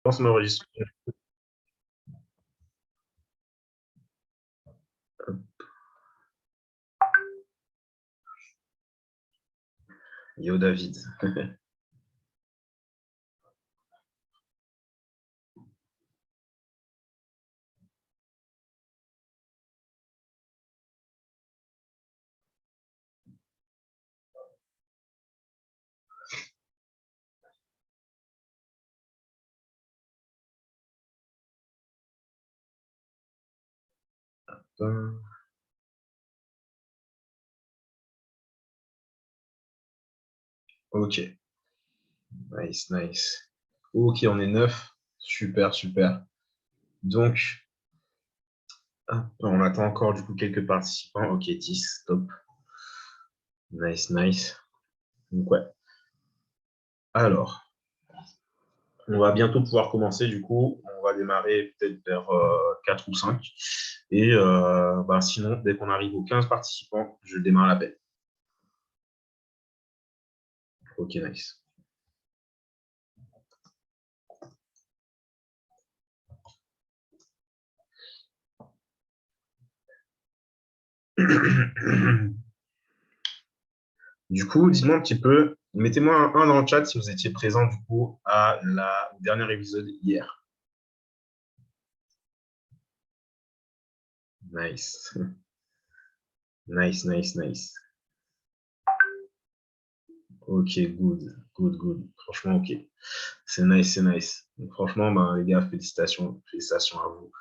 pense m'enregistrer. Yo David. Ok, nice, nice. Ok, on est 9. Super, super. Donc, on attend encore du coup quelques participants. Ok, 10, top. Nice, nice. Donc, ouais. Alors, on va bientôt pouvoir commencer du coup. On va démarrer peut-être vers 4 ou 5. Et sinon, dès qu'on arrive aux 15 participants, je démarre l'appel. Ok, nice. Du coup, dis-moi un petit peu, mettez-moi un dans le chat si vous étiez présent du coup au dernier épisode hier. Nice. Nice, nice, nice. Ok, good, good, good. Franchement, ok. C'est nice, c'est nice. Donc, franchement, ben, les gars, félicitations, félicitations à vous.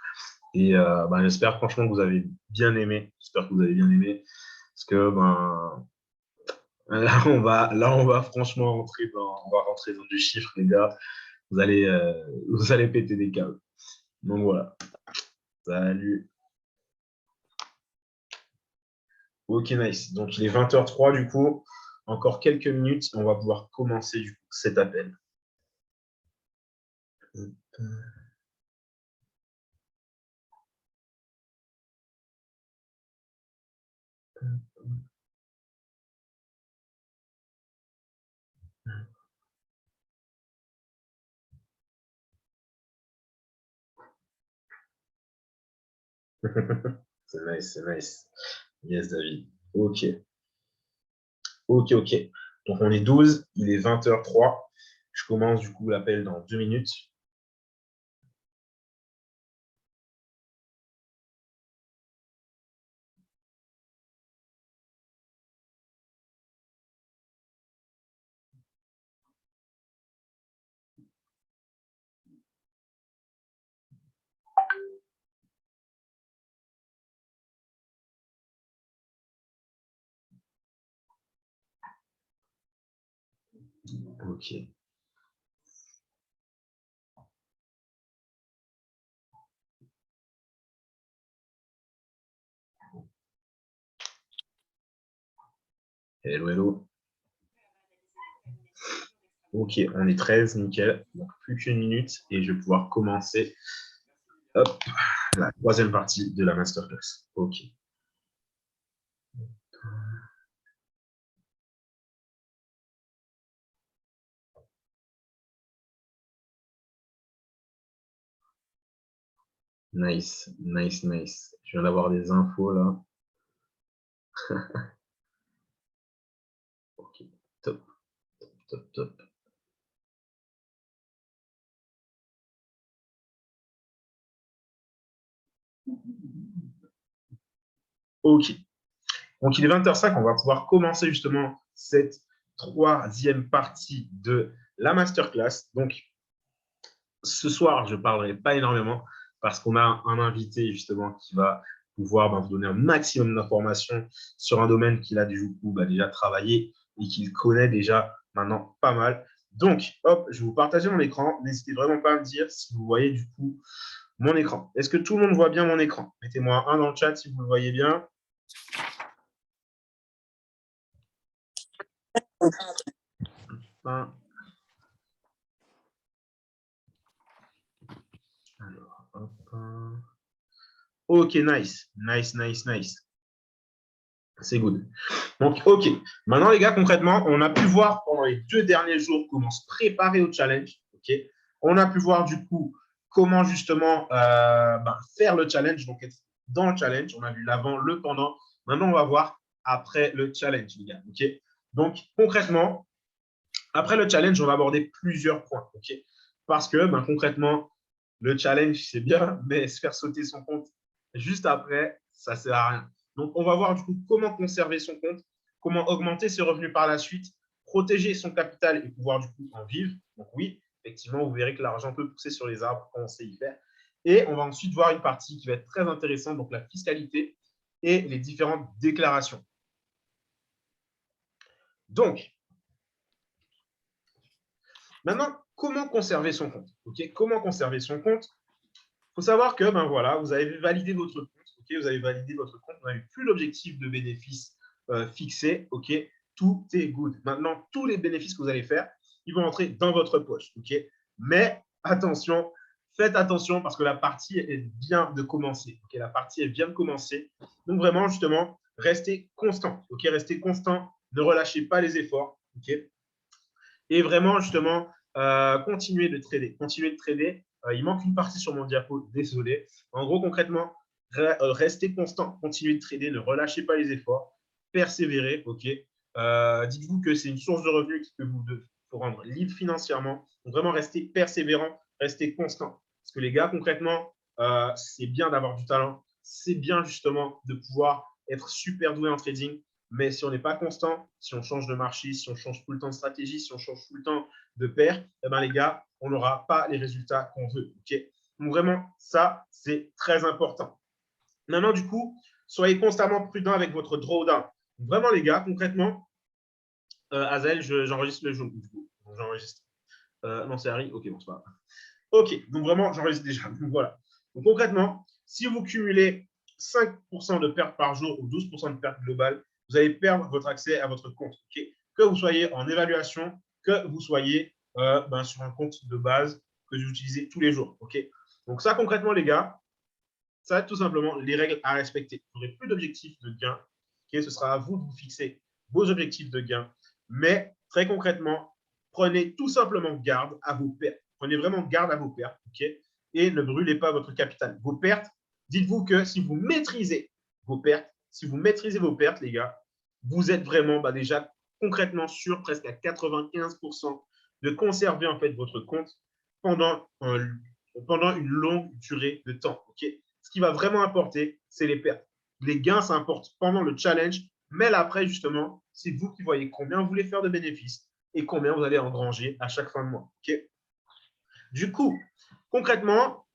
Et j'espère franchement que vous avez bien aimé. J'espère que vous avez bien aimé. Parce que là, on va franchement rentrer dans du chiffre, les gars. Vous allez péter des câbles. Donc voilà. Salut. Ok, nice. Donc, il est 20h03 du coup. Encore quelques minutes et on va pouvoir commencer du coup, cet appel. C'est nice, c'est nice. Yes, David. Ok, ok, ok. Donc, on est 12, il est 20h03. Je commence du coup l'appel dans 2 minutes. Ok. Hello, hello. Ok, on est 13, nickel. Donc, plus qu'une minute et je vais pouvoir commencer hop, la troisième partie de la masterclass. Ok. Nice, nice, nice. Je viens d'avoir des infos là. Ok, top, top, top. Ok. Donc, il est 20h05, on va pouvoir commencer justement cette troisième partie de la masterclass. Donc, ce soir, je ne parlerai pas énormément parce qu'on a un invité justement qui va pouvoir vous donner un maximum d'informations sur un domaine qu'il a du coup déjà travaillé et qu'il connaît déjà maintenant pas mal. Donc, hop, je vais vous partager mon écran. N'hésitez vraiment pas à me dire si vous voyez du coup mon écran. Est-ce que tout le monde voit bien mon écran? Mettez-moi un dans le chat si vous le voyez bien. Un. Alors, hop, un. Ok, nice, nice, nice, nice. C'est good. Donc, ok. Maintenant, les gars, concrètement, on a pu voir pendant les 2 derniers jours comment se préparer au challenge. Ok. On a pu voir du coup comment justement faire le challenge, donc être dans le challenge. On a vu l'avant, le pendant. Maintenant, on va voir après le challenge, les gars. Okay, donc, concrètement, après le challenge, on va aborder plusieurs points. Okay, parce que concrètement, le challenge, c'est bien, mais se faire sauter son compte juste après, ça ne sert à rien. Donc, on va voir du coup comment conserver son compte, comment augmenter ses revenus par la suite, protéger son capital et pouvoir du coup en vivre. Donc, oui, effectivement, vous verrez que l'argent peut pousser sur les arbres quand on sait y faire. Et on va ensuite voir une partie qui va être très intéressante, donc la fiscalité et les différentes déclarations. Donc, maintenant, comment conserver son compte? Okay, comment conserver son compte? Il faut savoir que voilà, vous avez validé votre compte. Okay, vous avez validé votre compte. Vous n'avez plus l'objectif de bénéfice fixé. Okay, tout est good. Maintenant, tous les bénéfices que vous allez faire, ils vont entrer dans votre poche. Okay, mais attention, faites attention parce que la partie est bien de commencer. Okay, la partie est bien de commencer. Donc vraiment, justement, restez constant. Okay, restez constant. Ne relâchez pas les efforts. Okay, et vraiment, justement, continuez de trader. Continuez de trader. Il manque une partie sur mon diapo, désolé. En gros, concrètement, restez constant, continuez de trader, ne relâchez pas les efforts, persévérez, ok. Dites-vous que c'est une source de revenus qui peut vous rendre libre financièrement. Donc vraiment, restez persévérant, restez constant. Parce que les gars, concrètement, c'est bien d'avoir du talent, c'est bien justement de pouvoir être super doué en trading, mais si on n'est pas constant, si on change de marché, si on change tout le temps de stratégie, si on change tout le temps de paire, eh ben les gars, on n'aura pas les résultats qu'on veut. Okay, donc vraiment, ça, c'est très important. Maintenant, du coup, soyez constamment prudent avec votre drawdown. Vraiment, les gars, concrètement, Azel, j'enregistre le jeu. J'enregistre. Non, c'est Harry. Ok, bon, c'est pas grave. Ok, donc vraiment, j'enregistre déjà. Donc voilà. Donc concrètement, si vous cumulez 5% de perte par jour ou 12% de perte globale, vous allez perdre votre accès à votre compte. Okay, que vous soyez en évaluation, que vous soyez sur un compte de base que vous utilisez tous les jours. Okay, donc ça, concrètement, les gars, ça va être tout simplement les règles à respecter. Vous n'aurez plus d'objectifs de gain. Okay, ce sera à vous de vous fixer vos objectifs de gain. Mais très concrètement, prenez tout simplement garde à vos pertes. Prenez vraiment garde à vos pertes, okay, et ne brûlez pas votre capital. Vos pertes, dites-vous que si vous maîtrisez vos pertes, les gars, vous êtes vraiment déjà concrètement sûr, presque à 95%, de conserver en fait votre compte pendant une longue durée de temps. Okay, ce qui va vraiment importer, c'est les pertes. Les gains, ça importe pendant le challenge, mais après, justement, c'est vous qui voyez combien vous voulez faire de bénéfices et combien vous allez engranger à chaque fin de mois. Okay, du coup, concrètement,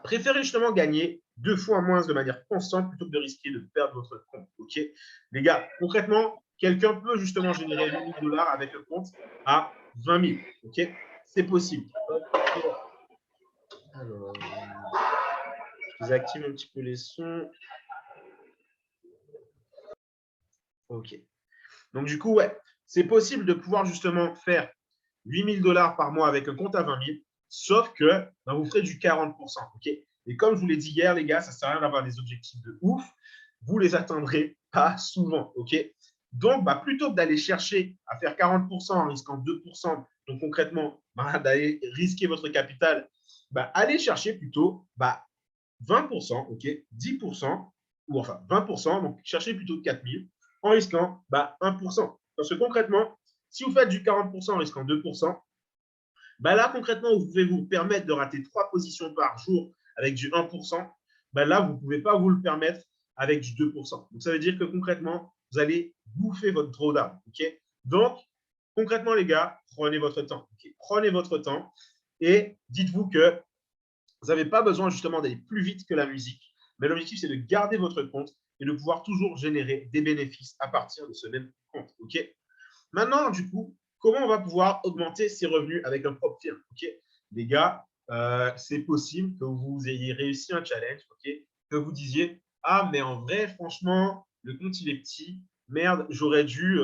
préférez justement gagner 2 fois moins de manière constante plutôt que de risquer de perdre votre compte. Okay, les gars, concrètement, quelqu'un peut justement générer 8 000 $ avec le compte à 20 000. Okay, c'est possible. Alors, je désactive un petit peu les sons. Ok. Donc, du coup, ouais, c'est possible de pouvoir justement faire 8 000 $ par mois avec un compte à 20 000, sauf que vous ferez du 40%. Okay, et comme je vous l'ai dit hier, les gars, ça ne sert à rien d'avoir des objectifs de ouf. Vous les atteindrez pas souvent. Okay, donc, plutôt que d'aller chercher à faire 40% en risquant 2%, donc concrètement, d'aller risquer votre capital, allez chercher plutôt 20%, ok, 10%, ou enfin 20%, donc cherchez plutôt 4 000 en risquant 1%. Parce que concrètement, si vous faites du 40% en risquant 2%, là, concrètement, vous pouvez vous permettre de rater 3 positions par jour avec du 1%. Là, vous ne pouvez pas vous le permettre avec du 2%. Donc, ça veut dire que concrètement, vous allez bouffer votre drawdown. Okay, donc, concrètement, les gars, prenez votre temps. Okay, prenez votre temps et dites-vous que vous n'avez pas besoin justement d'aller plus vite que la musique. Mais l'objectif, c'est de garder votre compte et de pouvoir toujours générer des bénéfices à partir de ce même compte. Okay, maintenant, du coup, comment on va pouvoir augmenter ses revenus avec un propre firme? Okay, les gars, c'est possible que vous ayez réussi un challenge, okay, que vous disiez « Ah, mais en vrai, franchement, le compte, il est petit. Merde, j'aurais dû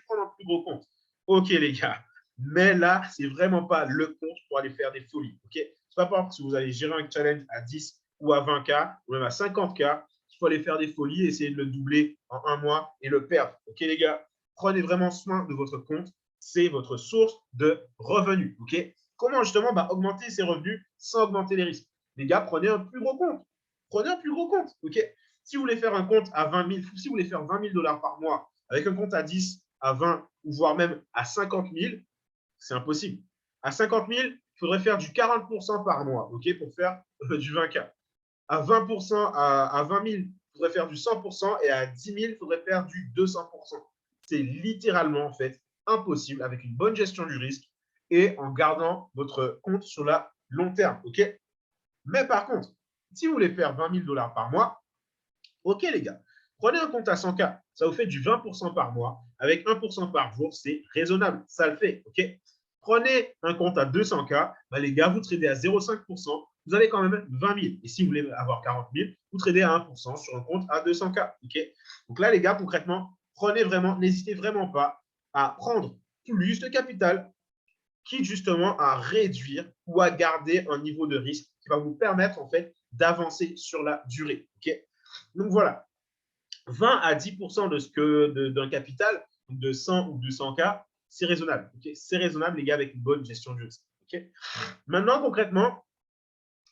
prendre un plus gros compte. » Ok, les gars, mais là, ce n'est vraiment pas le compte pour aller faire des folies. Okay, ce n'est pas parce que vous allez gérer un challenge à 10 ou à 20K ou même à 50K qu'il faut aller faire des folies, essayer de le doubler en un mois et le perdre. Ok, les gars, prenez vraiment soin de votre compte. C'est votre source de revenus. Okay, comment justement augmenter ses revenus sans augmenter les risques. Les gars, prenez un plus gros compte. Prenez un plus gros compte. OK? Si vous voulez faire un compte à 20 000, si vous voulez faire 20 000 $ par mois avec un compte à 10, à 20 ou voire même à 50 000, c'est impossible. À 50 000, il faudrait faire du 40% par mois, OK, pour faire du 20K. À 20%, à 20 000, il faudrait faire du 100% et à 10 000, il faudrait faire du 200%. C'est littéralement en fait impossible avec une bonne gestion du risque et en gardant votre compte sur la long terme, OK? Mais par contre, si vous voulez faire 20 000 $ par mois, OK les gars, prenez un compte à 100K, ça vous fait du 20% par mois, avec 1% par jour, c'est raisonnable, ça le fait, OK? Prenez un compte à 200K, les gars, vous tradez à 0,5%, vous avez quand même 20 000. Et si vous voulez avoir 40 000, vous tradez à 1% sur un compte à 200K, OK? Donc là, les gars, concrètement, prenez vraiment, n'hésitez vraiment pas à prendre plus de capital, quitte justement à réduire ou à garder un niveau de risque qui va vous permettre en fait d'avancer sur la durée. Okay, donc voilà, 20 à 10% de ce que d'un capital de 100 ou 200K, c'est raisonnable. Okay, c'est raisonnable, les gars, avec une bonne gestion du risque. Okay, maintenant, concrètement,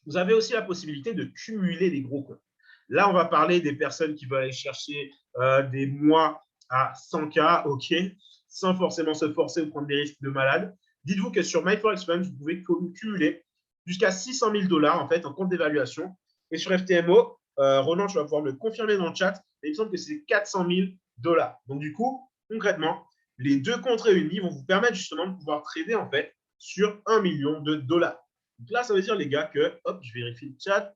vous avez aussi la possibilité de cumuler les gros comptes. Là, on va parler des personnes qui veulent aller chercher des mois à 100K, OK, sans forcément se forcer ou prendre des risques de malade. Dites-vous que sur MyForexFunds, vous pouvez cumuler jusqu'à 600 000 $ en fait en compte d'évaluation. Et sur FTMO, Roland, tu vas pouvoir me confirmer dans le chat, mais il me semble que c'est 400 000 $. Donc du coup, concrètement, les deux comptes réunis vont vous permettre justement de pouvoir trader en fait sur 1 million de $. Donc là, ça veut dire, les gars, que, hop, je vérifie le chat.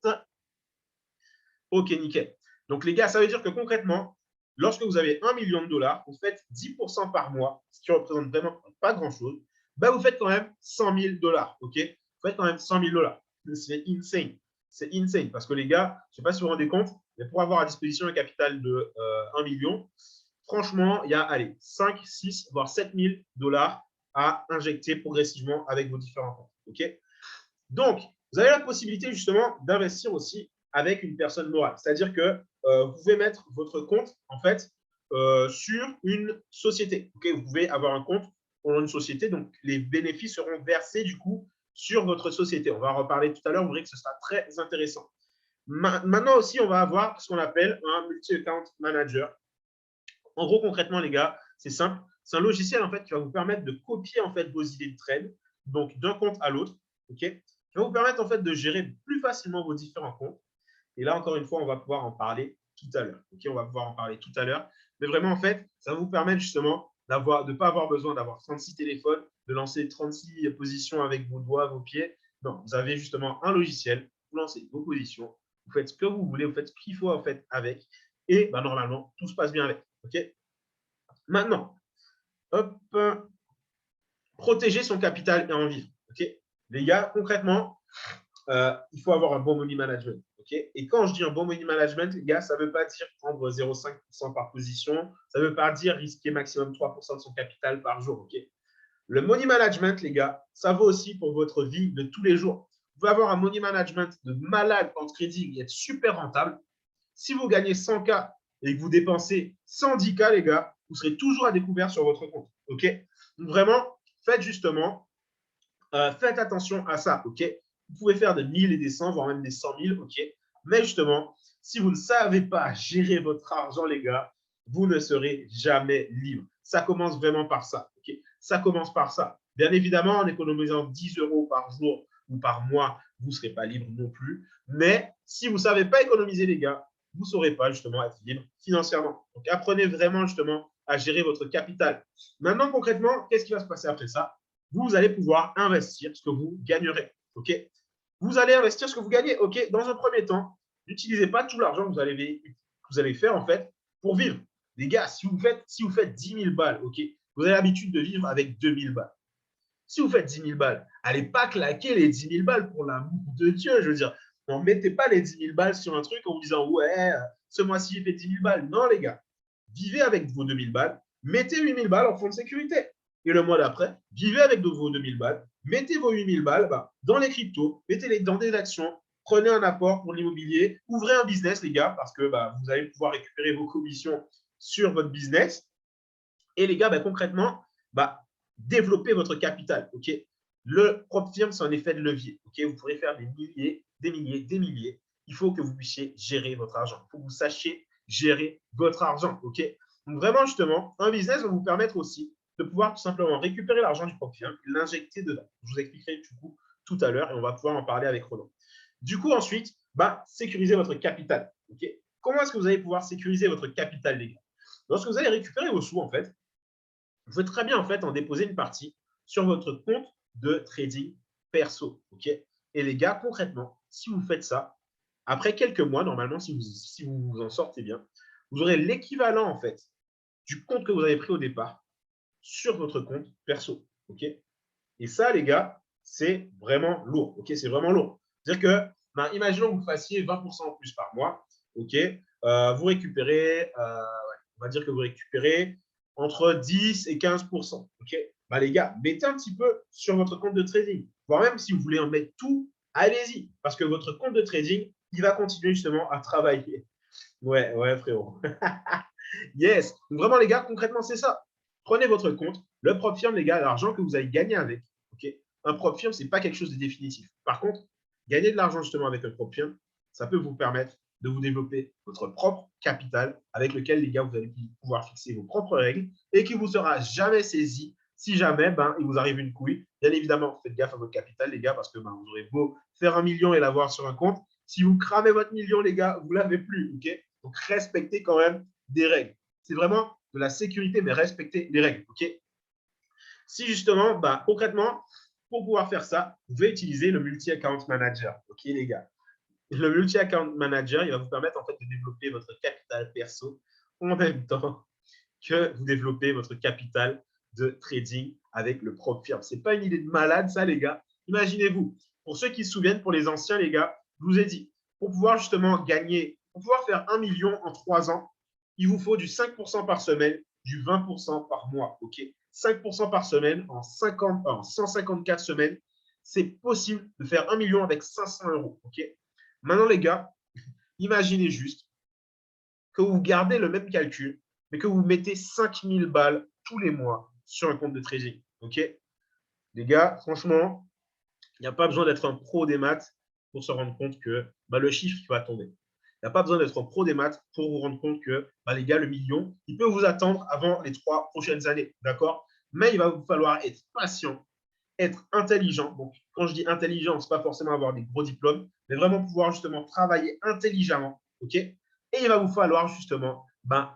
OK, nickel. Donc, les gars, ça veut dire que concrètement, lorsque vous avez 1 million de $, vous faites 10% par mois, ce qui représente vraiment pas grand-chose, vous faites quand même 100 000 $. OK? Vous faites quand même 100 000 $. C'est insane. C'est insane parce que, les gars, je ne sais pas si vous vous rendez compte, mais pour avoir à disposition un capital de 1 million, franchement, il y a, allez, 5, 6, voire 7 000 $ à injecter progressivement avec vos différents comptes. OK? Donc, vous avez la possibilité justement d'investir aussi avec une personne morale. C'est-à-dire que vous pouvez mettre votre compte en fait sur une société. Okay, vous pouvez avoir un compte pour une société, donc les bénéfices seront versés du coup sur votre société. On va en reparler tout à l'heure, vous verrez que ce sera très intéressant. Maintenant aussi, on va avoir ce qu'on appelle un multi-account manager. En gros, concrètement, les gars, c'est simple. C'est un logiciel en fait qui va vous permettre de copier en fait vos idées de trade, donc d'un compte à l'autre, ok, qui va vous permettre en fait de gérer plus facilement vos différents comptes. Et là, encore une fois, on va pouvoir en parler tout à l'heure. Ok, on va pouvoir en parler tout à l'heure. Mais vraiment, en fait, ça va vous permettre justement de ne pas avoir besoin d'avoir 36 téléphones, de lancer 36 positions avec vos doigts, vos pieds. Non, vous avez justement un logiciel, vous lancez vos positions, vous faites ce que vous voulez, vous faites ce qu'il faut en fait avec. Et normalement, tout se passe bien avec. OK? Maintenant, hop, protéger son capital et en vivre. OK? Les gars, concrètement, il faut avoir un bon money management. Okay, et quand je dis un bon money management, les gars, ça ne veut pas dire prendre 0,5% par position. Ça ne veut pas dire risquer maximum 3% de son capital par jour. Okay, le money management, les gars, ça vaut aussi pour votre vie de tous les jours. Vous pouvez avoir un money management de malade en trading et être super rentable. Si vous gagnez 100K et que vous dépensez 110K, les gars, vous serez toujours à découvert sur votre compte. Okay, donc vraiment, faites justement, faites attention à ça. OK, vous pouvez faire des 1000 et des 100, voire même des 100 000, OK. Mais justement, si vous ne savez pas gérer votre argent, les gars, vous ne serez jamais libre. Ça commence vraiment par ça, OK. Ça commence par ça. Bien évidemment, en économisant 10 € par jour ou par mois, vous ne serez pas libre non plus. Mais si vous ne savez pas économiser, les gars, vous ne saurez pas justement être libre financièrement. Donc, apprenez vraiment justement à gérer votre capital. Maintenant, concrètement, qu'est-ce qui va se passer après ça? Vous allez pouvoir investir ce que vous gagnerez. OK, vous allez investir ce que vous gagnez. OK, dans un premier temps, n'utilisez pas tout l'argent que vous allez faire en fait pour vivre. Les gars, si vous faites 10 000 balles, OK, vous avez l'habitude de vivre avec 2 000 balles. Si vous faites 10 000 balles, allez pas claquer les 10 000 balles pour l'amour de Dieu. Je veux dire, ne mettez pas les 10 000 balles sur un truc en vous disant ouais, ce mois-ci, j'ai fait 10 000 balles. Non, les gars, vivez avec vos 2 000 balles, mettez 8 000 balles en fonds de sécurité. Et le mois d'après, vivez avec vos 2 000 balles, mettez vos 8 000 balles dans les cryptos, mettez-les dans des actions, prenez un apport pour l'immobilier, ouvrez un business, les gars, parce que vous allez pouvoir récupérer vos commissions sur votre business. Et les gars, concrètement, développez votre capital. OK, Le prop firm, c'est un effet de levier. Ok, vous pourrez faire des milliers, des milliers, des milliers. Il faut que vous puissiez gérer votre argent. Il faut que vous sachiez gérer votre argent. Ok, donc vraiment, justement, un business va vous permettre aussi de pouvoir tout simplement récupérer l'argent du prop firm et l'injecter dedans. Je vous expliquerai du coup tout à l'heure et on va pouvoir en parler avec Roland. Du coup, ensuite, sécuriser votre capital. Okay. Comment est-ce que vous allez pouvoir sécuriser votre capital, les gars? Lorsque vous allez récupérer vos sous, en fait, vous pouvez très bien en fait en déposer une partie sur votre compte de trading perso. Okay. Et les gars, concrètement, si vous faites ça, après quelques mois, normalement, si vous vous en sortez bien, vous aurez l'équivalent en fait du compte que vous avez pris au départ sur votre compte perso. Okay. Et ça, les gars, c'est vraiment lourd. Okay, c'est vraiment lourd. C'est-à-dire que, imaginons que vous fassiez 20% en plus par mois. Ok, vous récupérez, on va dire que vous récupérez entre 10 et 15%. Ok, les gars, mettez un petit peu sur votre compte de trading. Voire même si vous voulez en mettre tout, allez-y. Parce que votre compte de trading, il va continuer justement à travailler. Ouais, frérot. Yes. Donc vraiment, les gars, concrètement, c'est ça. Prenez votre compte. Le prop firm, les gars, l'argent que vous allez gagner avec. Okay, un prop firm, ce n'est pas quelque chose de définitif. Par contre, gagner de l'argent justement avec un prop firm, ça peut vous permettre de vous développer votre propre capital avec lequel, les gars, vous allez pouvoir fixer vos propres règles et qui ne vous sera jamais saisi si jamais il vous arrive une couille. Bien évidemment, faites gaffe à votre capital, les gars, parce que vous aurez beau faire 1 million et l'avoir sur un compte. Si vous cramez votre million, les gars, vous ne l'avez plus. Okay, donc, respectez quand même des règles. C'est vraiment de la sécurité, mais respectez les règles. Okay, si justement, concrètement, pour pouvoir faire ça, vous pouvez utiliser le multi-account manager. Ok, les gars. Le multi-account manager, il va vous permettre en fait de développer votre capital perso en même temps que vous développez votre capital de trading avec le prop firm. Ce n'est pas une idée de malade, ça, les gars. Imaginez-vous, pour ceux qui se souviennent, pour les anciens, les gars, je vous ai dit, pour pouvoir justement gagner, pour pouvoir faire 1 million en 3 ans, il vous faut du 5% par semaine, du 20% par mois. Ok, 5% par semaine en 154 semaines, c'est possible de faire 1 million avec 500 euros. Ok, maintenant, les gars, imaginez juste que vous gardez le même calcul, mais que vous mettez 5000 balles tous les mois sur un compte de trading. Ok, les gars, franchement, il n'y a pas besoin d'être un pro des maths pour se rendre compte que le chiffre va tomber. Il n'y a pas besoin d'être un pro des maths pour vous rendre compte que, les gars, le million, il peut vous attendre avant les 3 prochaines années. D'accord? Mais il va vous falloir être patient, être intelligent. Donc, quand je dis intelligent, ce n'est pas forcément avoir des gros diplômes, mais vraiment pouvoir justement travailler intelligemment. OK? Et il va vous falloir justement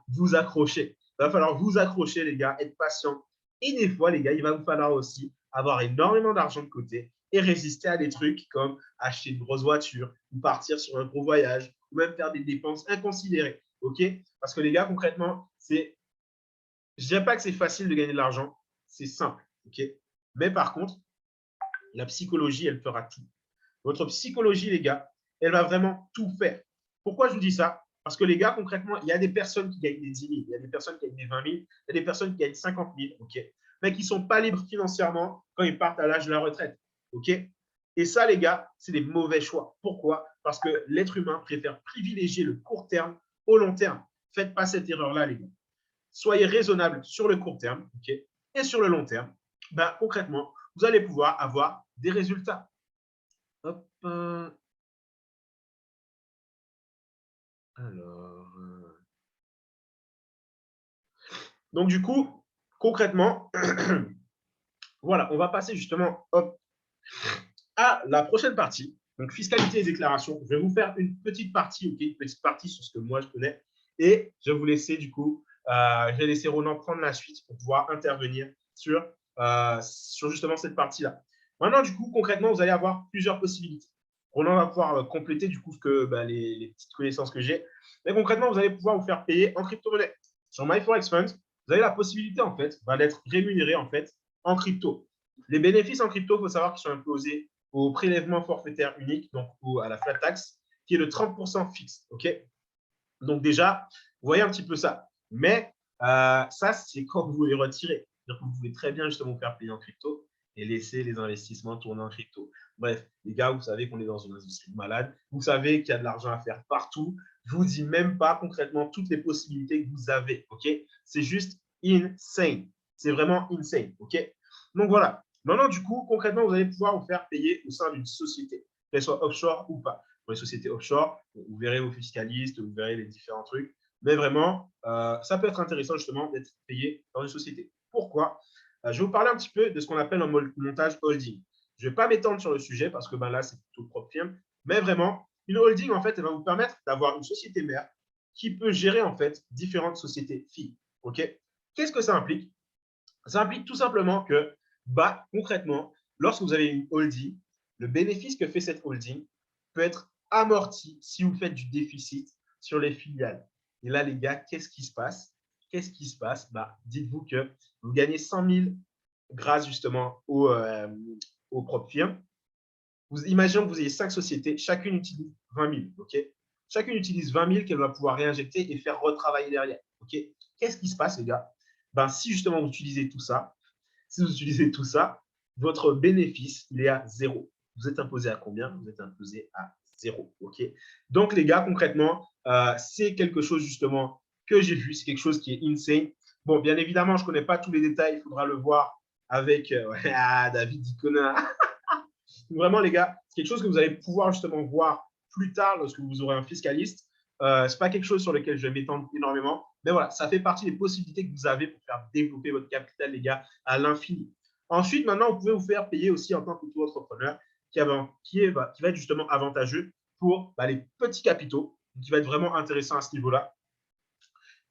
vous accrocher. Il va falloir vous accrocher, les gars, être patient. Et des fois, les gars, il va vous falloir aussi avoir énormément d'argent de côté et résister à des trucs comme acheter une grosse voiture ou partir sur un gros voyage ou même faire des dépenses inconsidérées. OK? Parce que les gars, concrètement, je ne dirais pas que c'est facile de gagner de l'argent, c'est simple. OK? Mais par contre, la psychologie, elle fera tout. Votre psychologie, les gars, elle va vraiment tout faire. Pourquoi je vous dis ça? Parce que les gars, concrètement, il y a des personnes qui gagnent des 10 000, il y a des personnes qui gagnent des 20 000, il y a des personnes qui gagnent 50 000, OK, mais qui ne sont pas libres financièrement quand ils partent à l'âge de la retraite. OK? Et ça, les gars, c'est des mauvais choix. Pourquoi? Parce que l'être humain préfère privilégier le court terme au long terme. Faites pas cette erreur-là, les gars. Soyez raisonnable sur le court terme, OK, et sur le long terme. Concrètement, vous allez pouvoir avoir des résultats. Hop. Alors. Donc, du coup, concrètement, voilà, on va passer justement à la prochaine partie. Donc, fiscalité et déclaration. Je vais vous faire une petite partie, OK, une petite partie sur ce que moi je connais. Et je vais vous laisser, du coup, je vais laisser Ronan prendre la suite pour pouvoir intervenir sur justement cette partie-là. Maintenant, du coup, concrètement, vous allez avoir plusieurs possibilités. Ronan va pouvoir compléter, du coup, les petites connaissances que j'ai. Mais concrètement, vous allez pouvoir vous faire payer en crypto-monnaie. Sur MyForexFunds, vous avez la possibilité, en fait, d'être rémunéré, en fait, en crypto. Les bénéfices en crypto, il faut savoir qu'ils sont imposés au prélèvement forfaitaire unique, donc à la flat tax, qui est de 30% fixe. OK? Donc déjà, vous voyez un petit peu ça. Mais ça, c'est quand vous les retirez. C'est-à-dire que vous pouvez très bien justement vous faire payer en crypto et laisser les investissements tourner en crypto. Bref, les gars, vous savez qu'on est dans une industrie de malade. Vous savez qu'il y a de l'argent à faire partout. Je ne vous dis même pas concrètement toutes les possibilités que vous avez. OK? C'est juste insane. C'est vraiment insane. OK? Donc voilà. Maintenant, du coup, concrètement, vous allez pouvoir vous faire payer au sein d'une société, qu'elle soit offshore ou pas. Pour les sociétés offshore, vous verrez vos fiscalistes, vous verrez les différents trucs. Mais vraiment, ça peut être intéressant justement d'être payé dans une société. Pourquoi? Je vais vous parler un petit peu de ce qu'on appelle un montage holding. Je ne vais pas m'étendre sur le sujet parce que là, c'est plutôt propre firme. Mais vraiment, une holding, en fait, elle va vous permettre d'avoir une société mère qui peut gérer en fait différentes sociétés filles. OK? Qu'est-ce que ça implique? Ça implique tout simplement que, concrètement, lorsque vous avez une holding, le bénéfice que fait cette holding peut être amorti si vous faites du déficit sur les filiales. Et là, les gars, qu'est-ce qui se passe? Qu'est-ce qui se passe? Dites-vous que vous gagnez 100 000 grâce justement aux propres firmes. Imaginons que vous ayez 5 sociétés, chacune utilise 20 000. Okay, chacune utilise 20 000 qu'elle va pouvoir réinjecter et faire retravailler derrière. Okay, qu'est-ce qui se passe, les gars? Si justement vous utilisez tout ça, votre bénéfice, il est à 0. Vous êtes imposé à combien? Vous êtes imposé à 0. Okay, donc, les gars, concrètement, c'est quelque chose justement que j'ai vu. C'est quelque chose qui est insane. Bon, bien évidemment, je ne connais pas tous les détails. Il faudra le voir avec David Icona. Vraiment, les gars, c'est quelque chose que vous allez pouvoir justement voir plus tard lorsque vous aurez un fiscaliste. Ce n'est pas quelque chose sur lequel je vais m'étendre énormément. Mais voilà, ça fait partie des possibilités que vous avez pour faire développer votre capital, les gars, à l'infini. Ensuite, maintenant, vous pouvez vous faire payer aussi en tant qu'auto-entrepreneur qui va être justement avantageux pour les petits capitaux, qui va être vraiment intéressant à ce niveau-là.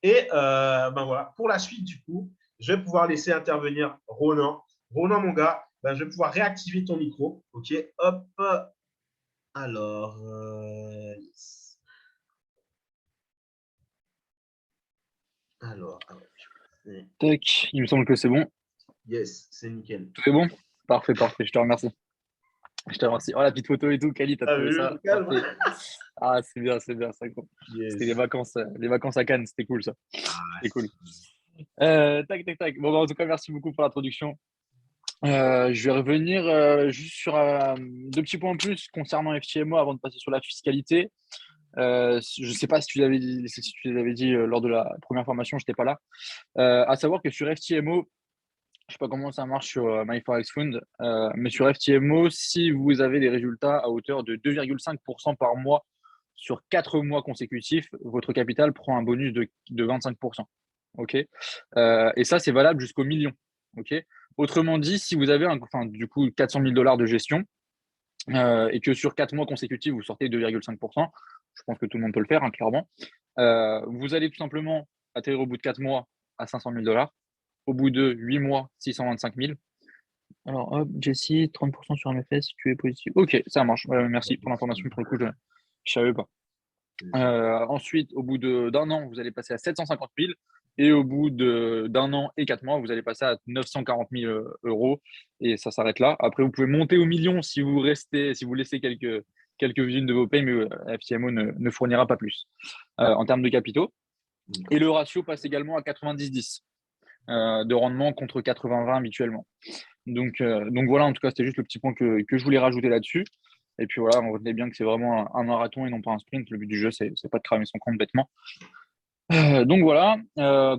Et voilà, pour la suite, du coup, je vais pouvoir laisser intervenir Ronan. Ronan, mon gars, je vais pouvoir réactiver ton micro. OK, hop. Alors, yes. Alors, Tac, il me semble que c'est bon. Yes, c'est nickel. Tout est bon? Parfait, parfait. Je te remercie. Je te remercie. Oh, la petite photo et tout, Kali, t'as trouvé ça parfait. Ah, c'est bien, ça. Yes. C'était les vacances à Cannes, c'était cool ça. C'était cool. Tac. Bon, en tout cas, merci beaucoup pour l'introduction. Je vais revenir juste sur deux petits points en plus concernant FTMO avant de passer sur la fiscalité. Je ne sais pas si tu l'avais dit lors de la première formation, je n'étais pas là. À savoir que sur FTMO, je ne sais pas comment ça marche sur MyForexFund, mais sur FTMO, si vous avez des résultats à hauteur de 2,5% par mois sur 4 mois consécutifs, votre capital prend un bonus de 25%. OK, et ça, c'est valable jusqu'au million. OK. Autrement dit, si vous avez du coup 400 000 $ de gestion et que sur 4 mois consécutifs, vous sortez 2,5%, je pense que tout le monde peut le faire, clairement. Vous allez tout simplement atterrir au bout de 4 mois à 500 000 $. Au bout de 8 mois, 625 000. Alors, hop, Jessie, 30% sur MFS, si tu es positif. Ok, ça marche. Merci pour l'information. Pour le coup, je ne savais pas. Ensuite, au bout d'un an, vous allez passer à 750 000. Et au bout d'un an et 4 mois, vous allez passer à 940 000 €. Et ça s'arrête là. Après, vous pouvez monter au million si vous laissez quelques-unes de vos payes, mais FTMO ne fournira pas plus en termes de capitaux. Et le ratio passe également à 90-10 de rendement contre 80-20 habituellement. Donc voilà, en tout cas, c'était juste le petit point que je voulais rajouter là-dessus. Et puis voilà, on retenait bien que c'est vraiment un marathon et non pas un sprint. Le but du jeu, c'est pas de cramer son compte bêtement. Donc voilà,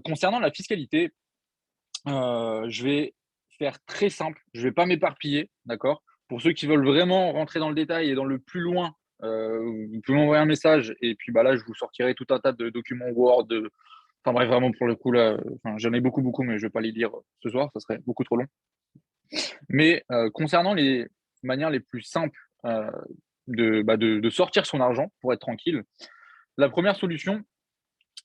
concernant la fiscalité, je vais faire très simple. Je ne vais pas m'éparpiller, d'accord? Pour ceux qui veulent vraiment rentrer dans le détail et dans le plus loin, vous pouvez m'envoyer un message et puis là, je vous sortirai tout un tas de documents Word. Enfin bref, vraiment pour le coup, là, j'en ai beaucoup, mais je ne vais pas les lire ce soir, ça serait beaucoup trop long. Mais concernant les manières les plus simples de sortir son argent pour être tranquille, la première solution,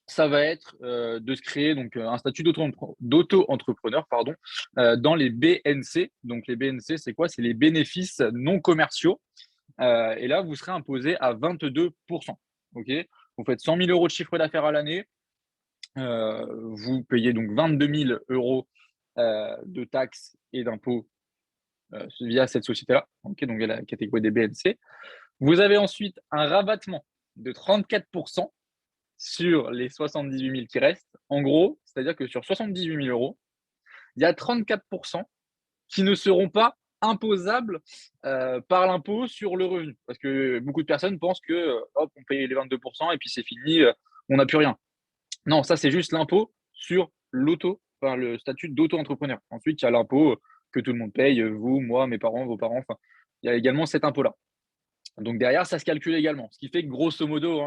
ça va être de se créer donc un statut d'auto-entrepreneur dans les BNC. Donc les BNC, c'est quoi? C'est les bénéfices non commerciaux. Et là, vous serez imposé à 22%. Ok, vous faites 100 000 € de chiffre d'affaires à l'année. Vous payez donc 22 000 € de taxes et d'impôts via cette société-là, donc la catégorie des BNC. Vous avez ensuite un rabattement de 34% sur les 78 000 qui restent. En gros, c'est-à-dire que sur 78 000 €, il y a 34% qui ne seront pas imposables par l'impôt sur le revenu. Parce que beaucoup de personnes pensent que hop, on paye les 22% et puis c'est fini, on n'a plus rien. Non, ça c'est juste l'impôt sur le statut d'auto-entrepreneur. Ensuite, il y a l'impôt que tout le monde paye, vous, moi, mes parents, vos parents. Enfin, il y a également cet impôt-là. Donc derrière, ça se calcule également. Ce qui fait que grosso modo,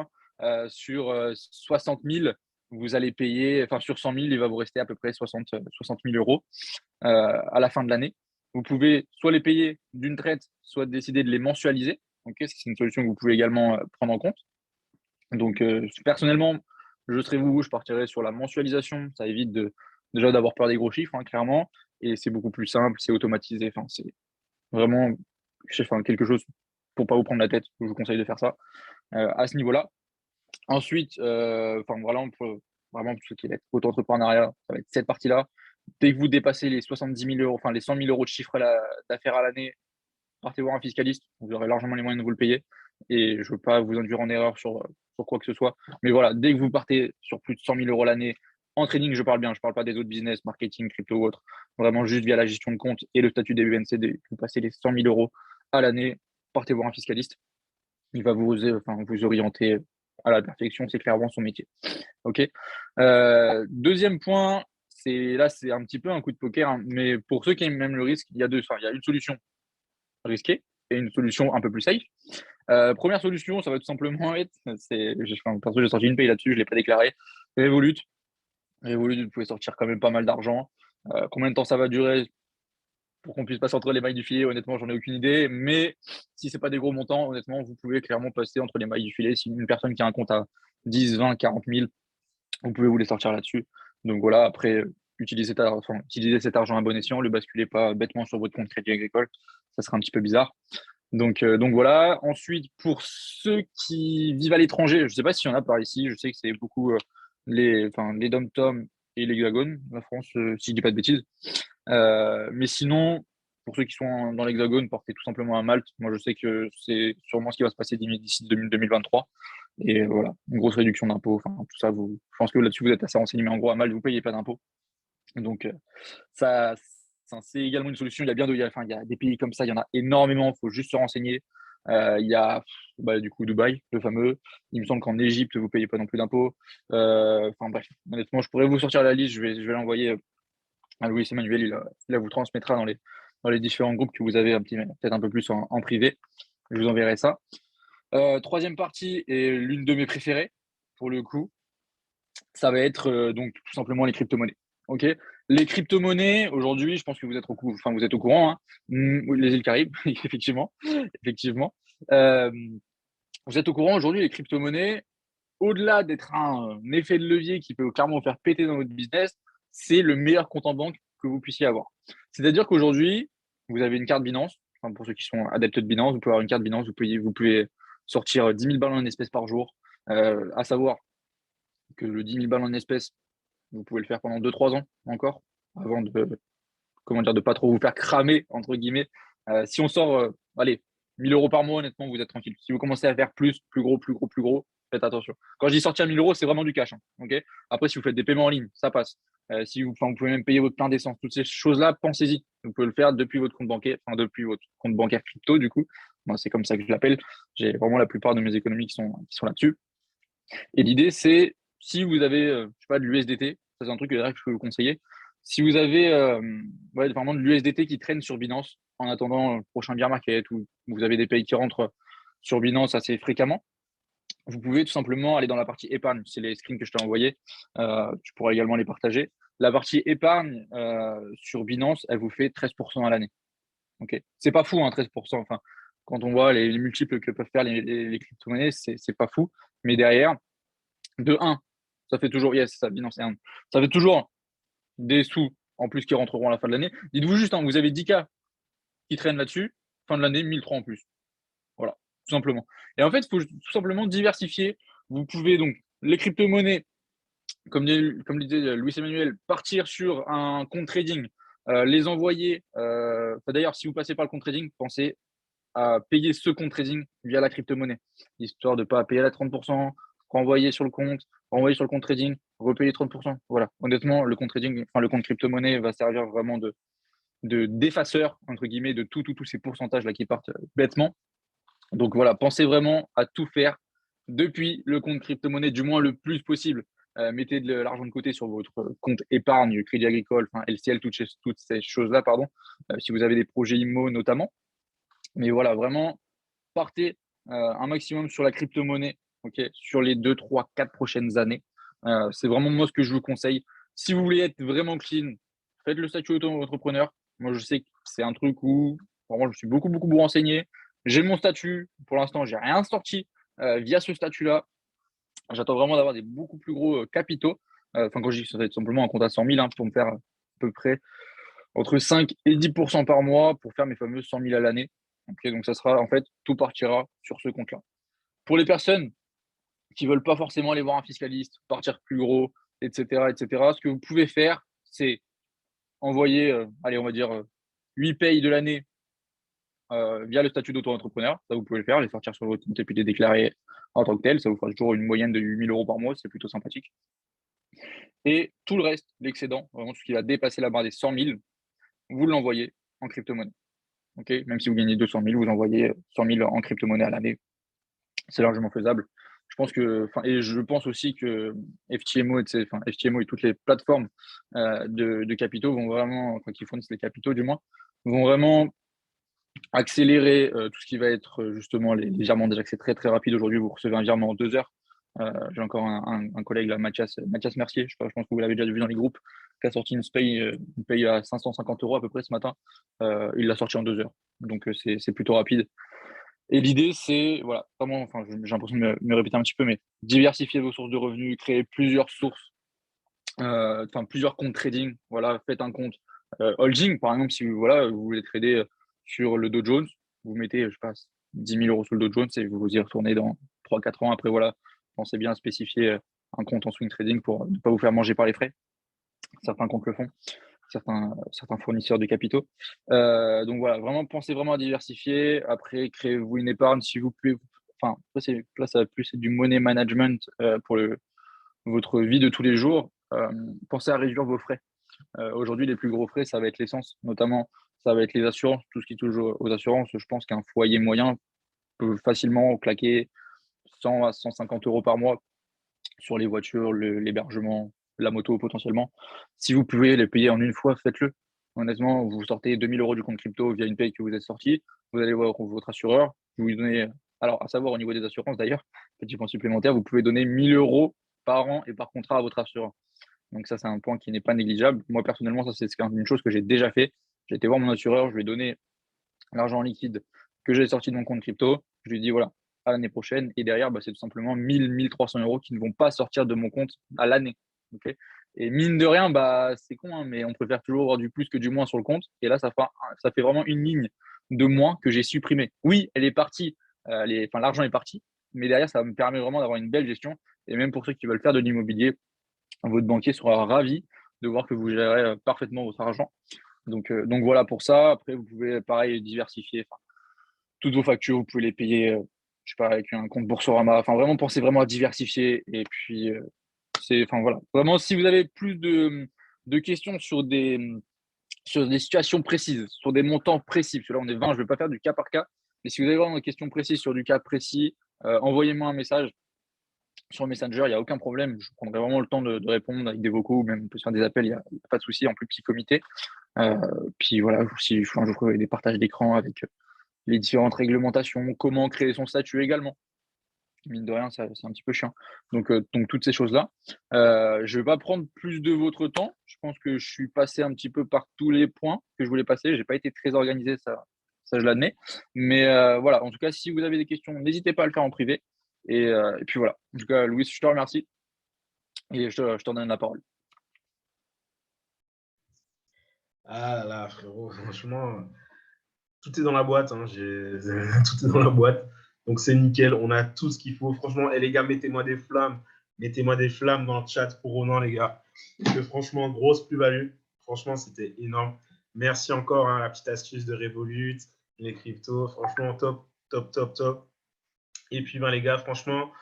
sur 60 000, vous allez payer, enfin sur 100 000, il va vous rester à peu près 60 000 euros à la fin de l'année. Vous pouvez soit les payer d'une traite, soit décider de les mensualiser. C'est une solution que vous pouvez également prendre en compte. Donc personnellement, je serais vous, je partirais sur la mensualisation. Ça évite déjà d'avoir peur des gros chiffres, clairement. Et c'est beaucoup plus simple, c'est automatisé. Enfin, c'est vraiment quelque chose pour pas vous prendre la tête. Je vous conseille de faire ça à ce niveau-là. Ensuite, vraiment pour ce qui va être auto-entrepreneuriat, ça va être cette partie-là. Dès que vous dépassez les 70 000 euros, enfin les 100 000 euros de chiffre d'affaires à l'année, partez voir un fiscaliste. Vous aurez largement les moyens de vous le payer. Et je ne veux pas vous induire en erreur sur quoi que ce soit. Mais voilà, dès que vous partez sur plus de 100 000 euros l'année, en trading, je parle bien, je ne parle pas des autres business, marketing, crypto ou autre. Vraiment juste via la gestion de compte et le statut des UNCD, vous passez les 100 000 euros à l'année, partez voir un fiscaliste. Il va vous orienter à la perfection, c'est clairement son métier. Ok. Deuxième point, c'est un petit peu un coup de poker, mais pour ceux qui aiment même le risque, il y a une solution risquée et une solution un peu plus safe. Première solution, ça va tout simplement être, perso, j'ai sorti une paye là-dessus, je ne l'ai pas déclaré. Revolut, vous pouvez sortir quand même pas mal d'argent. Combien de temps ça va durer pour qu'on puisse passer entre les mailles du filet? Honnêtement, j'en ai aucune idée. Mais si c'est pas des gros montants, honnêtement, vous pouvez clairement passer entre les mailles du filet. Si une personne qui a un compte à 10, 20, 40 000, vous pouvez vous les sortir là-dessus. Donc voilà, après, utilisez cet argent à bon escient, ne le basculez pas bêtement sur votre compte Crédit Agricole. Ça serait un petit peu bizarre. Donc voilà. Ensuite, pour ceux qui vivent à l'étranger, je ne sais pas s'il y en a par ici, je sais que c'est beaucoup les dom-tom et l'hexagone, la France, si je ne dis pas de bêtises. Mais sinon, pour ceux qui sont dans l'hexagone, partez tout simplement à Malte. Moi, je sais que c'est sûrement ce qui va se passer d'ici 2023. Et voilà, une grosse réduction d'impôts. Enfin, tout ça, je pense que là-dessus, vous êtes assez renseigné. Mais en gros, à Malte, vous ne payez pas d'impôts. Donc, c'est également une solution. Il y a des pays comme ça, il y en a énormément. Il faut juste se renseigner. Il y a du coup Dubaï, le fameux. Il me semble qu'en Égypte, vous ne payez pas non plus d'impôts. Bref, honnêtement, je pourrais vous sortir la liste. Je vais l'envoyer à Louis Emmanuel. Il vous transmettra dans les différents groupes que vous avez peut-être un peu plus en privé. Je vous enverrai ça. Troisième partie est l'une de mes préférées, pour le coup. Ça va être donc tout simplement les crypto-monnaies. Ok, les crypto-monnaies, aujourd'hui, je pense que vous êtes au courant, les îles Caraïbes, effectivement. Vous êtes au courant, aujourd'hui, les crypto-monnaies, au-delà d'être un effet de levier qui peut clairement vous faire péter dans votre business, c'est le meilleur compte en banque que vous puissiez avoir. C'est-à-dire qu'aujourd'hui, vous avez une carte Binance. Pour ceux qui sont adeptes de Binance, vous pouvez avoir une carte Binance, vous pouvez sortir 10 000 balles en espèces par jour. À savoir que le 10 000 balles en espèces, vous pouvez le faire pendant 2-3 ans encore, avant de pas trop vous faire cramer, entre guillemets. Si on sort, 1000 euros par mois, honnêtement, vous êtes tranquille. Si vous commencez à faire plus gros, faites attention. Quand je dis sortir 1000 euros, c'est vraiment du cash. Okay. Après, si vous faites des paiements en ligne, ça passe. Si vous pouvez même payer votre plein d'essence, toutes ces choses-là, pensez-y. Vous pouvez le faire depuis votre compte bancaire, depuis votre compte bancaire crypto, du coup. Moi, c'est comme ça que je l'appelle. J'ai vraiment la plupart de mes économies qui sont là-dessus. Et l'idée, c'est si vous avez, je sais pas, de l'USDT, ça c'est un truc que je peux vous conseiller. Si vous avez vraiment de l'USDT qui traîne sur Binance en attendant le prochain bear market ou vous avez des pays qui rentrent sur Binance assez fréquemment, vous pouvez tout simplement aller dans la partie épargne. C'est les screens que je t'ai envoyés. Tu pourras également les partager. La partie épargne sur Binance, elle vous fait 13% à l'année. Okay. C'est pas fou, 13%. Enfin, quand on voit les multiples que peuvent faire les crypto-monnaies, c'est pas fou. Mais derrière, de 1, ça fait toujours, Binance, ça fait toujours des sous en plus qui rentreront à la fin de l'année. Dites-vous juste, vous avez 10K qui traînent là-dessus, fin de l'année, 1003 en plus. Voilà, tout simplement. Et en fait, il faut tout simplement diversifier. Vous pouvez donc, les crypto-monnaies, comme disait Louis Emmanuel, partir sur un compte trading, les envoyer. D'ailleurs, si vous passez par le compte trading, pensez à payer ce compte trading via la crypto-monnaie, histoire de ne pas payer la 30%, renvoyer sur le compte trading, repayer 30%. Voilà. Honnêtement, le compte trading, le compte crypto-monnaie va servir vraiment d'effaceur, entre guillemets, de tous ces pourcentages-là qui partent bêtement. Donc voilà, pensez vraiment à tout faire depuis le compte crypto-monnaie, du moins le plus possible. mettez de l'argent de côté sur votre compte épargne, crédit agricole, LCL, toutes ces choses-là, pardon, si vous avez des projets IMO notamment. Mais voilà, vraiment, partez un maximum sur la crypto-monnaie, sur les 2, 3, 4 prochaines années. C'est vraiment moi ce que je vous conseille. Si vous voulez être vraiment clean, faites le statut auto-entrepreneur. Moi, je sais que c'est un truc où vraiment, je me suis beaucoup renseigné. J'ai mon statut. Pour l'instant, j'ai rien sorti via ce statut-là. J'attends vraiment d'avoir des beaucoup plus gros capitaux. Quand je dis que ça va être simplement un compte à 100 000 pour me faire à peu près entre 5 et 10% par mois pour faire mes fameux 100 000 à l'année. Donc, ça sera en fait, tout partira sur ce compte-là. Pour les personnes qui ne veulent pas forcément aller voir un fiscaliste, partir plus gros, etc., ce que vous pouvez faire, c'est envoyer, on va dire 8 payes de l'année via le statut d'auto-entrepreneur. Ça, vous pouvez le faire, les sortir sur votre compte et puis les déclarer en tant que tel. Ça vous fera toujours une moyenne de 8 000 € par mois. C'est plutôt sympathique. Et tout le reste, l'excédent, vraiment tout ce qui va dépasser la barre des 100 000, vous l'envoyez en crypto-monnaie. Même si vous gagnez 200 000, vous envoyez 100 000 en crypto-monnaie à l'année. C'est largement faisable. Je pense aussi que FTMO et toutes les plateformes de capitaux vont vraiment, qui fournissent les capitaux du moins, vont vraiment accélérer tout ce qui va être justement les virements. Déjà que c'est très très rapide aujourd'hui, vous recevez un virement en 2 heures. J'ai encore un collègue là, Mathias Mercier, je pense que vous l'avez déjà vu dans les groupes, qui a sorti une paye à 550 € à peu près ce matin. Il l'a sorti en 2 heures. Donc c'est plutôt rapide. Et l'idée, c'est, voilà, vraiment, j'ai l'impression de me répéter un petit peu, mais diversifier vos sources de revenus, créer plusieurs sources, plusieurs comptes trading. Voilà, faites un compte holding, par exemple, si vous voulez trader sur le Dow Jones, vous mettez, je sais pas, 10 000 € sur le Dow Jones et vous y retournez dans 3-4 ans. Après, voilà, pensez bien à spécifier un compte en swing trading pour ne pas vous faire manger par les frais. Certains comptes le font. Certains fournisseurs de capitaux. Donc voilà, vraiment pensez vraiment à diversifier. Après, créez-vous une épargne si vous pouvez. Là, ça va plus être du money management pour votre vie de tous les jours. Pensez à réduire vos frais. Aujourd'hui, les plus gros frais, ça va être l'essence, notamment, ça va être les assurances. Tout ce qui touche aux assurances, je pense qu'un foyer moyen peut facilement claquer 100 à 150 € par mois sur les voitures, l'hébergement, la moto potentiellement. Si vous pouvez les payer en une fois, faites-le. Honnêtement, vous sortez 2 000 € du compte crypto via une paye que vous êtes sorti, vous allez voir votre assureur, vous lui donnez, alors à savoir au niveau des assurances d'ailleurs, petit point supplémentaire, vous pouvez donner 1 000 € par an et par contrat à votre assureur. Donc ça, c'est un point qui n'est pas négligeable. Moi, personnellement, ça, c'est une chose que j'ai déjà fait. J'ai été voir mon assureur, je lui ai donné l'argent liquide que j'ai sorti de mon compte crypto. Je lui ai dit, voilà, à l'année prochaine. Et derrière, c'est tout simplement 1 300 € qui ne vont pas sortir de mon compte à l'année. Et mine de rien, c'est con, hein, mais on préfère toujours avoir du plus que du moins sur le compte. Et là, ça fait vraiment une ligne de moins que j'ai supprimée. Oui, elle est partie, l'argent est parti, mais derrière, ça me permet vraiment d'avoir une belle gestion. Et même pour ceux qui veulent faire de l'immobilier, votre banquier sera ravi de voir que vous gérez parfaitement votre argent. Donc voilà pour ça. Après, vous pouvez, pareil, diversifier. Toutes vos factures, vous pouvez les payer, je sais pas, avec un compte Boursorama. Vraiment, pensez vraiment à diversifier. Et puis, voilà. Vraiment, si vous avez plus de questions sur des situations précises, sur des montants précis, parce que là, on est 20, je ne vais pas faire du cas par cas. Mais si vous avez vraiment des questions précises sur du cas précis, envoyez-moi un message sur Messenger, il n'y a aucun problème. Je prendrai vraiment le temps de répondre avec des vocaux, ou même on peut se faire des appels, il n'y a pas de souci, en plus petit comité. Puis voilà, si je ferai des partages d'écran avec les différentes réglementations, comment créer son statut également. Mine de rien, c'est un petit peu chiant. Donc toutes ces choses-là. Je ne vais pas prendre plus de votre temps. Je pense que je suis passé un petit peu par tous les points que je voulais passer. Je n'ai pas été très organisé, ça je l'admets. Mais voilà, en tout cas, si vous avez des questions, n'hésitez pas à le faire en privé. Et puis voilà. En tout cas, Louis, je te remercie. Et je te donne la parole. Ah là, frérot, franchement, tout est dans la boîte. Hein. Tout est dans la boîte. Donc, c'est nickel. On a tout ce qu'il faut. Franchement, les gars, mettez-moi des flammes. Mettez-moi des flammes dans le chat pour Ronan, les gars. Parce que franchement, grosse plus-value. Franchement, c'était énorme. Merci encore, hein, la petite astuce de Revolut, les cryptos. Franchement, top, top, top, top. Et puis, les gars, franchement,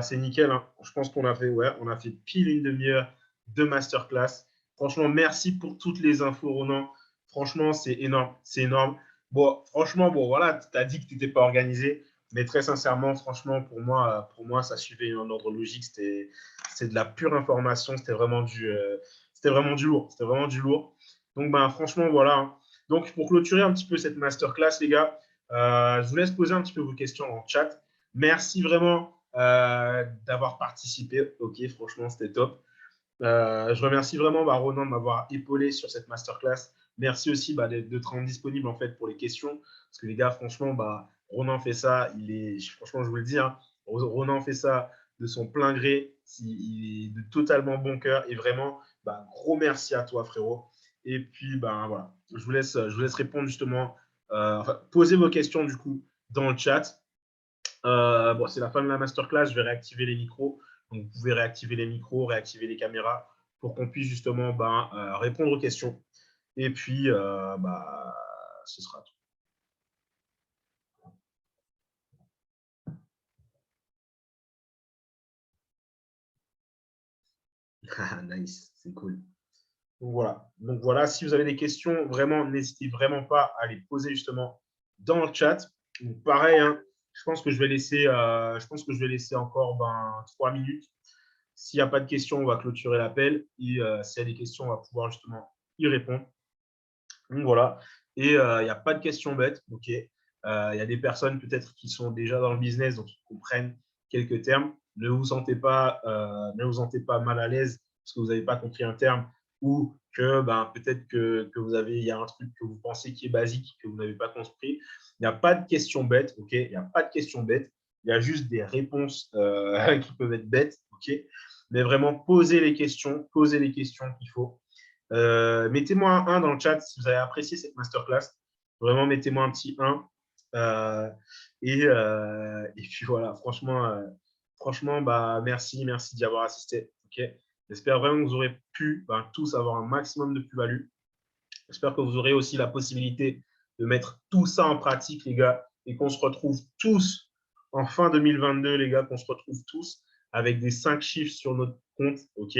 c'est nickel. Hein. Je pense qu'on a fait pile une demi-heure de masterclass. Franchement, merci pour toutes les infos, Ronan. Franchement, c'est énorme. C'est énorme. Bon, franchement, voilà, tu as dit que tu n'étais pas organisé. Mais très sincèrement, franchement, pour moi, ça suivait un ordre logique. C'est de la pure information. C'était vraiment du lourd. C'était vraiment du lourd. Donc, ben, franchement, voilà. Donc, pour clôturer un petit peu cette masterclass, les gars, je vous laisse poser un petit peu vos questions en chat. Merci vraiment d'avoir participé. Ok, franchement, c'était top. Je remercie vraiment Ronan de m'avoir épaulé sur cette masterclass. Merci aussi de te rendre disponible en fait pour les questions. Parce que les gars, franchement, Ronan fait ça. Franchement, je vous le dis, hein, Ronan fait ça de son plein gré. Il est de totalement bon cœur. Et vraiment, gros merci à toi, frérot. Et puis, voilà, je vous laisse répondre justement. Posez vos questions du coup dans le chat. Bon, c'est la fin de la masterclass. Je vais réactiver les micros. Donc, vous pouvez réactiver les micros, réactiver les caméras pour qu'on puisse justement répondre aux questions. Et puis, ce sera tout. Nice, c'est cool. Donc voilà, si vous avez des questions, vraiment, n'hésitez vraiment pas à les poser justement dans le chat. Donc, pareil, hein, je pense que je vais laisser encore 3 minutes. S'il n'y a pas de questions, on va clôturer l'appel. Et s'il y a des questions, on va pouvoir justement y répondre. Donc voilà. Et il n'y a pas de questions bêtes. OK. Il y a des personnes peut-être qui sont déjà dans le business, donc qui comprennent quelques termes. Ne vous sentez pas mal à l'aise parce que vous n'avez pas compris un terme ou que peut-être que il y a un truc que vous pensez qui est basique que vous n'avez pas compris. Il n'y a pas de questions bêtes. OK. Il n'y a pas de questions bêtes. Il y a juste des réponses qui peuvent être bêtes. OK. Mais vraiment, posez les questions qu'il faut. Mettez-moi un 1 dans le chat si vous avez apprécié cette masterclass. Vraiment, mettez-moi un petit 1. Et puis voilà, franchement, merci d'y avoir assisté. Okay. J'espère vraiment que vous aurez pu tous avoir un maximum de plus-value. J'espère que vous aurez aussi la possibilité de mettre tout ça en pratique, les gars, et qu'on se retrouve tous en fin 2022, les gars, qu'on se retrouve tous avec des 5 chiffres sur notre compte, OK?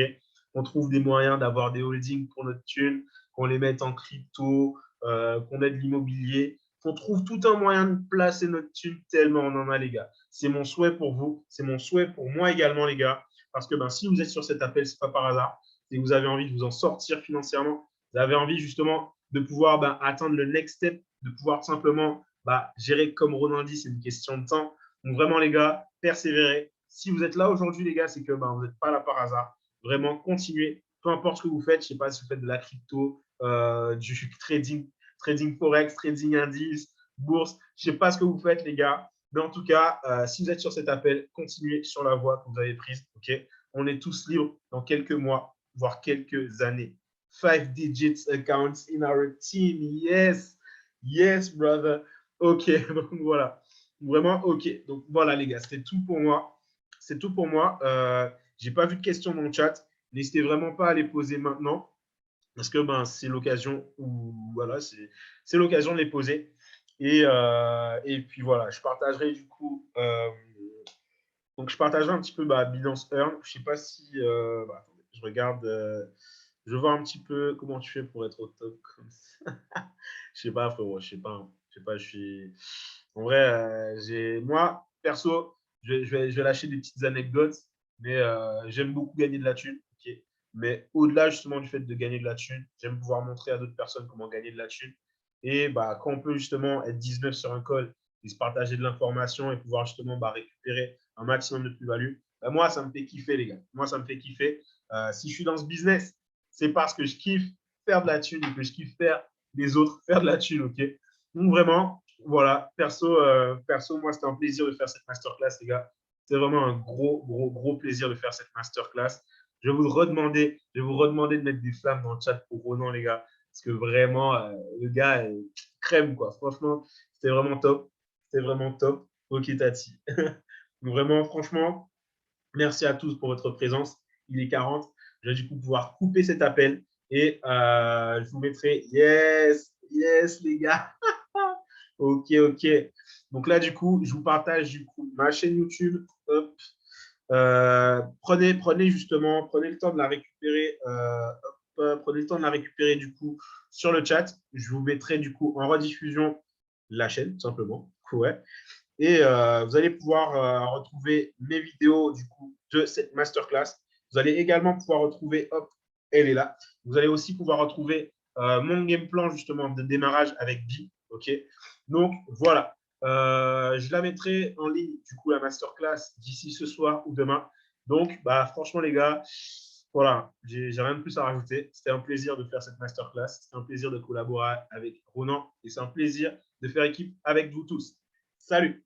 On trouve des moyens d'avoir des holdings pour notre thune, qu'on les mette en crypto, qu'on ait de l'immobilier, qu'on trouve tout un moyen de placer notre thune tellement on en a, les gars. C'est mon souhait pour vous, c'est mon souhait pour moi également, les gars, parce que si vous êtes sur cet appel, ce n'est pas par hasard, et que vous avez envie de vous en sortir financièrement, vous avez envie justement de pouvoir atteindre le next step, de pouvoir simplement gérer comme Ronan dit, c'est une question de temps. Donc vraiment les gars, persévérez. Si vous êtes là aujourd'hui les gars, c'est que vous n'êtes pas là par hasard. Vraiment, continuez. Peu importe ce que vous faites, je ne sais pas si vous faites de la crypto, du trading forex, trading indice, bourse, je ne sais pas ce que vous faites les gars. Mais en tout cas, si vous êtes sur cet appel, continuez sur la voie que vous avez prise. Okay, on est tous libres dans quelques mois, voire quelques années. 5 digits accounts in our team. Yes, brother. OK, donc voilà. Vraiment, OK. Donc voilà, les gars, c'était tout pour moi. C'est tout pour moi. J'ai pas vu de questions dans le chat. N'hésitez vraiment pas à les poser maintenant parce que c'est l'occasion où voilà, c'est l'occasion de les poser. Et puis voilà, je partagerai du coup. Donc je partagerai un petit peu Binance Earn. Je sais pas si attendez, je regarde. Je vois un petit peu comment tu fais pour être au top comme ça. Je sais pas, frérot, je sais pas, je suis. En vrai, moi, perso, je vais lâcher des petites anecdotes, mais j'aime beaucoup gagner de la thune. Okay. Mais au-delà justement du fait de gagner de la thune, j'aime pouvoir montrer à d'autres personnes comment gagner de la thune. Et quand on peut justement être 19 sur un call et se partager de l'information et pouvoir justement récupérer un maximum de plus-value, moi, ça me fait kiffer, les gars. Moi, ça me fait kiffer. Si je suis dans ce business, c'est parce que je kiffe faire de la thune et que je kiffe faire les autres faire de la thune, ok? Donc vraiment, voilà, perso, moi, c'était un plaisir de faire cette masterclass, les gars. C'est vraiment un gros plaisir de faire cette masterclass. Je vais vous redemander de mettre des flammes dans le chat pour Ronan, les gars, parce que vraiment, le gars est crème, quoi. Franchement, c'était vraiment top. C'était vraiment top. Ok, Tati. Vraiment, franchement, merci à tous pour votre présence. Il est 40. Je vais du coup pouvoir couper cet appel et je vous mettrai yes, les gars. Ok. Donc là, du coup, je vous partage du coup ma chaîne YouTube. Hop. Prenez le temps de la récupérer. Prenez le temps de la récupérer du coup sur le chat. Je vous mettrai du coup en rediffusion la chaîne, tout simplement. Ouais. Et vous allez pouvoir retrouver mes vidéos du coup de cette masterclass. Vous allez également pouvoir retrouver, hop, elle est là. Vous allez aussi pouvoir retrouver mon game plan justement de démarrage avec Bi. OK. Donc voilà, je la mettrai en ligne du coup la masterclass d'ici ce soir ou demain. Donc franchement les gars, voilà, j'ai rien de plus à rajouter. C'était un plaisir de faire cette masterclass. C'était un plaisir de collaborer avec Ronan et c'est un plaisir de faire équipe avec vous tous. Salut!